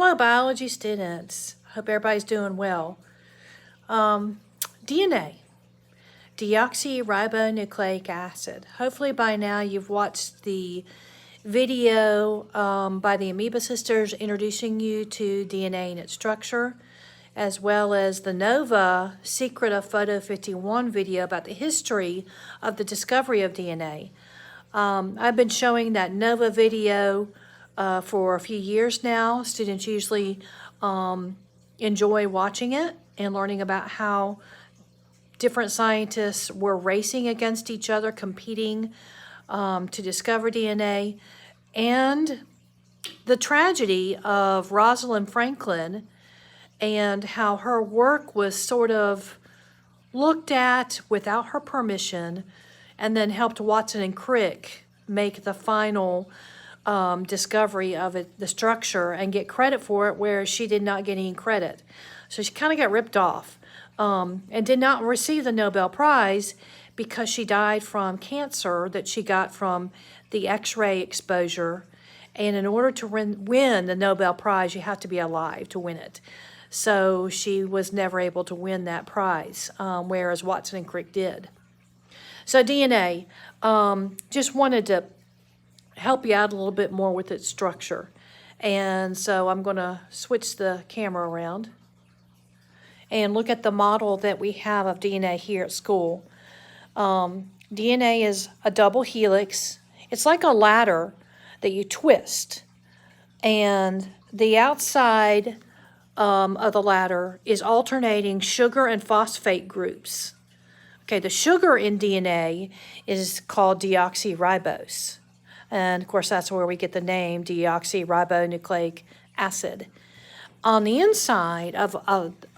Hello, biology students. Hope everybody's doing well. DNA, deoxyribonucleic acid. Hopefully by now you've watched the video by the Amoeba Sisters introducing you to DNA and its structure, as well as the NOVA Secret of Photo 51 video about the history of the discovery of DNA. I've been showing that NOVA video for a few years now. Students usually enjoy watching it and learning about how different scientists were racing against each other, competing to discover DNA, and the tragedy of Rosalind Franklin and how her work was sort of looked at without her permission, and then helped Watson and Crick make the final discovery of it, the structure, and get credit for it, where she did not get any credit. So she kind of got ripped off and did not receive the Nobel Prize because she died from cancer that she got from the X-ray exposure. And in order to win the Nobel Prize, you have to be alive to win it. So she was never able to win that prize, whereas Watson and Crick did. So DNA, just wanted to help you out a little bit more with its structure. And so I'm going to switch the camera around and look at the model that we have of DNA here at school. DNA is a double helix. It's like a ladder that you twist, and the outside of the ladder is alternating sugar and phosphate groups. Okay, the sugar in DNA is called deoxyribose. And of course, that's where we get the name deoxyribonucleic acid. On the inside of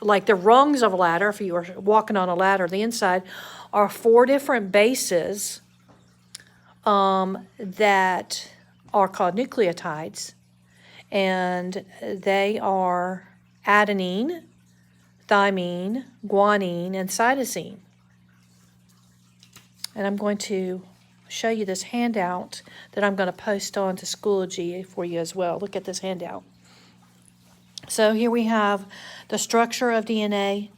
like the rungs of a ladder, if you were walking on a ladder, the inside are 4 different bases that are called nucleotides. And they are adenine, thymine, guanine, and cytosine. And I'm going to show you this handout that I'm going to post on to Schoology for you as well. Look at this handout. So here we have the structure of DNA,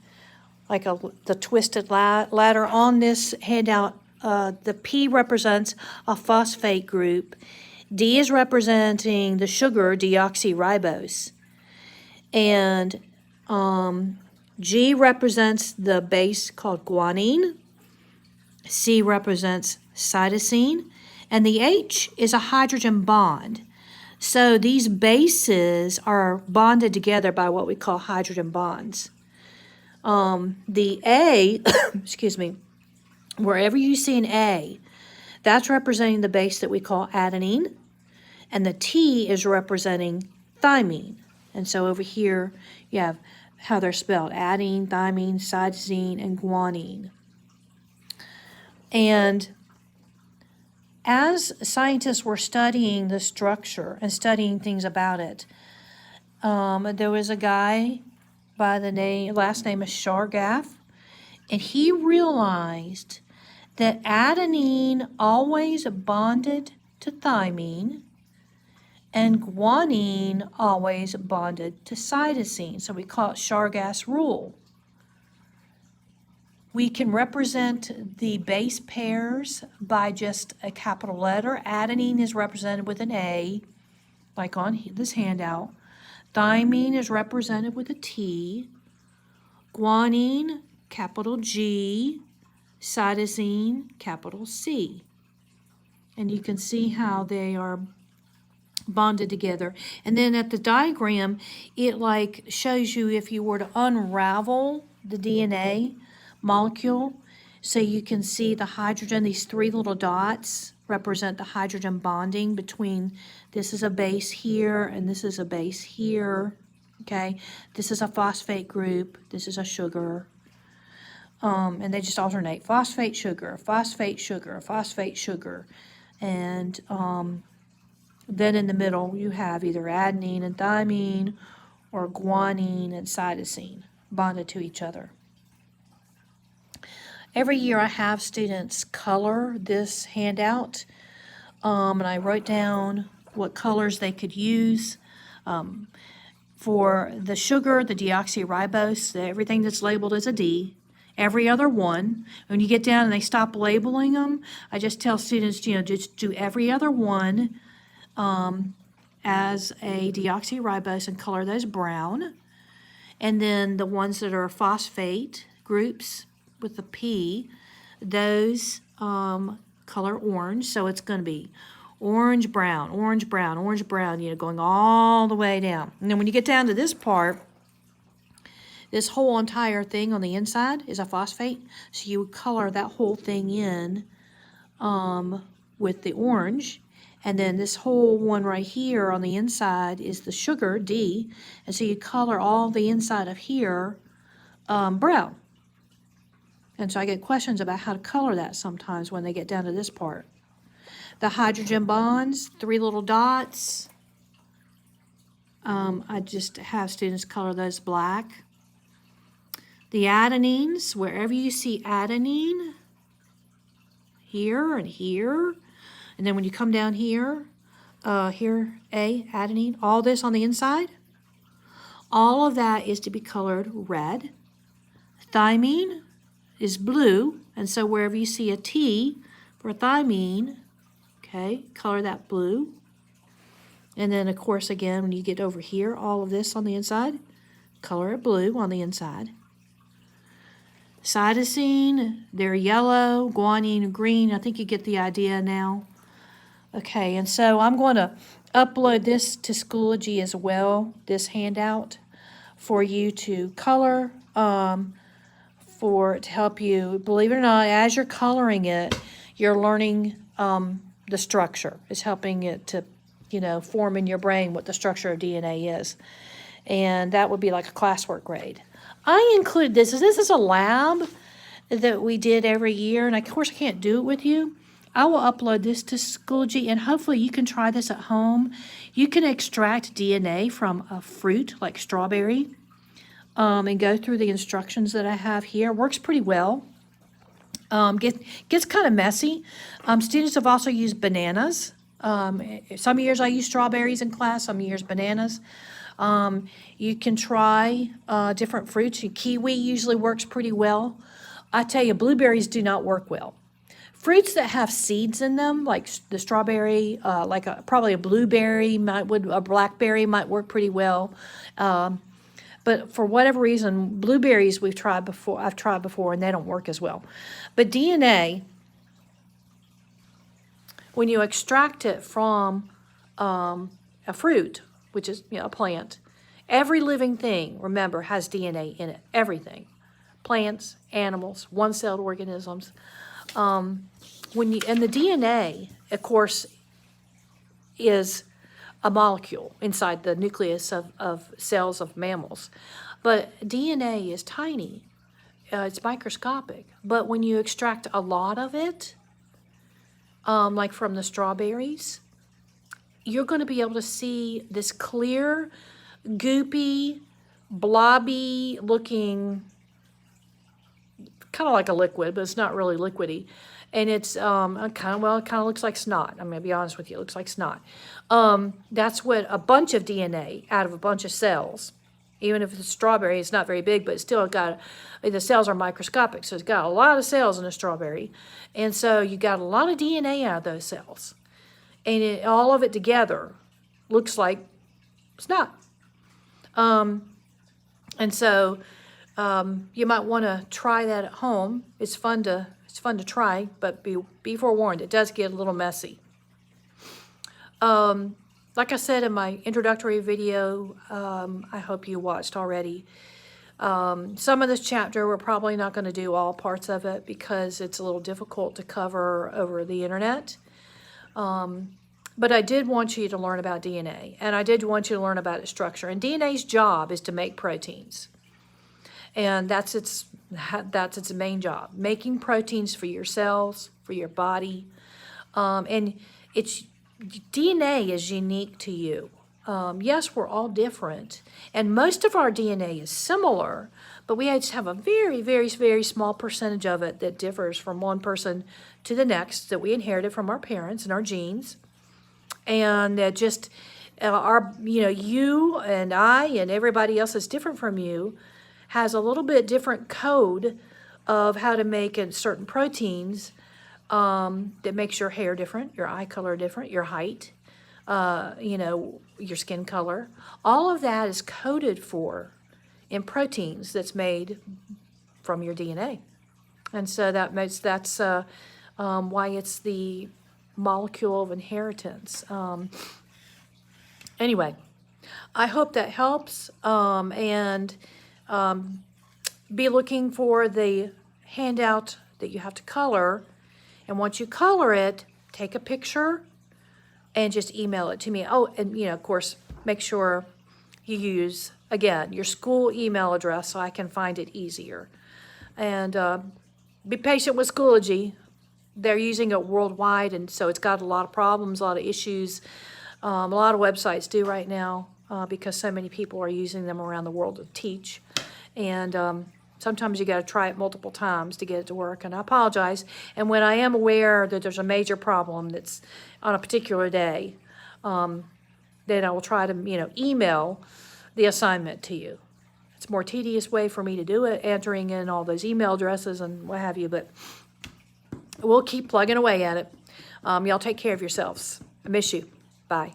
like the twisted ladder. On this handout, the P represents a phosphate group. D is representing the sugar, deoxyribose. And G represents the base called guanine. C represents cytosine, and the H is a hydrogen bond. So these bases are bonded together by what we call hydrogen bonds. The A, excuse me, wherever you see an A, that's representing the base that we call adenine, and the T is representing thymine. And so over here you have how they're spelled: adenine, thymine, cytosine, and guanine. And as scientists were studying the structure and studying things about it, there was a guy by the last name is Chargaff, and he realized that adenine always bonded to thymine, and guanine always bonded to cytosine. So we call it Chargaff's rule. We can represent the base pairs by just a capital letter. Adenine is represented with an A, like on this handout. Thymine is represented with a T. Guanine, capital G. Cytosine, capital C. And you can see how they are bonded together. And then at the diagram, it like shows you if you were to unravel the DNA molecule, so you can see the hydrogen. These 3 little dots represent the hydrogen bonding between, this is a base here and this is a base here. Okay, this is a phosphate group, this is a sugar, and they just alternate: phosphate, sugar, phosphate, sugar, phosphate, sugar. And then in the middle you have either adenine and thymine or guanine and cytosine bonded to each other. Every year I have students color this handout, and I wrote down what colors they could use. For the sugar, the deoxyribose, everything that's labeled as a D, every other one. When you get down and they stop labeling them, I just tell students, just do every other one as a deoxyribose and color those brown. And then the ones that are phosphate groups with the P, those color orange. So it's going to be orange, brown, orange, brown, orange, brown, going all the way down. And then when you get down to this part, this whole entire thing on the inside is a phosphate. So you would color that whole thing in with the orange. And then this whole one right here on the inside is the sugar, D. And so you color all the inside of here brown. And so I get questions about how to color that sometimes when they get down to this part. The hydrogen bonds, 3 little dots. I just have students color those black. The adenines, wherever you see adenine, here and here. And then when you come down here, here, A, adenine, all this on the inside, all of that is to be colored red. Thymine is blue, and so wherever you see a T for thymine, okay, color that blue. And then, of course, again, when you get over here, all of this on the inside, color it blue on the inside. Cytosine, they're yellow, guanine, green. I think you get the idea now. Okay, and so I'm going to upload this to Schoology as well, this handout, for you to color, to help you. Believe it or not, as you're coloring it, you're learning the structure. It's helping it to, form in your brain what the structure of DNA is. And that would be like a classwork grade. I include this. This is a lab that we did every year, and of course I can't do it with you. I will upload this to Schoology, and hopefully you can try this at home. You can extract DNA from a fruit like strawberry and go through the instructions that I have here. Works pretty well. Gets kind of messy. Students have also used bananas. Some years I use strawberries in class, some years bananas. You can try different fruits. Kiwi usually works pretty well. I tell you, blueberries do not work well. Fruits that have seeds in them, like the strawberry, probably a blueberry, a blackberry might work pretty well. But for whatever reason, blueberries I've tried before, and they don't work as well. But DNA, when you extract it from a fruit, which is a plant, every living thing, remember, has DNA in it. Everything, plants, animals, one-celled organisms. And the DNA, of course, is a molecule inside the nucleus of cells of mammals. But DNA is tiny. It's microscopic. But when you extract a lot of it, like from the strawberries, you're going to be able to see this clear, goopy, blobby looking, kind of like a liquid, but it's not really liquidy. And it's it kind of looks like snot. I'm going to be honest with you, it looks like snot. That's what a bunch of DNA out of a bunch of cells, even if it's a strawberry, it's not very big, but it's still the cells are microscopic, so it's got a lot of cells in a strawberry. And so you got a lot of DNA out of those cells. And all of it together looks like snot. And so you might want to try that at home. It's fun to try, but be forewarned, it does get a little messy. Like I said in my introductory video, I hope you watched already. Some of this chapter, we're probably not going to do all parts of it because it's a little difficult to cover over the internet. But I did want you to learn about DNA, and I did want you to learn about its structure. And DNA's job is to make proteins. And that's its main job, making proteins for your cells, for your body. And DNA is unique to you. Yes, we're all different, and most of our DNA is similar, but we just have a very, very, very small percentage of it that differs from one person to the next that we inherited from our parents and our genes. And you and I and everybody else that's different from you has a little bit different code of how to make certain proteins that makes your hair different, your eye color different, your height, your skin color. All of that is coded for in proteins that's made from your DNA. And so that's why it's the molecule of inheritance. Anyway, I hope that helps, and be looking for the handout that you have to color. And once you color it, take a picture and just email it to me. Oh, and of course, make sure you use, again, your school email address so I can find it easier. And be patient with Schoology. They're using it worldwide, and so it's got a lot of problems, a lot of issues. A lot of websites do right now because so many people are using them around the world to teach. And sometimes you got to try it multiple times to get it to work, and I apologize. And when I am aware that there's a major problem that's on a particular day, then I will try to, email the assignment to you. It's a more tedious way for me to do it, entering in all those email addresses and what have you, but we'll keep plugging away at it. Y'all take care of yourselves. I miss you. Bye.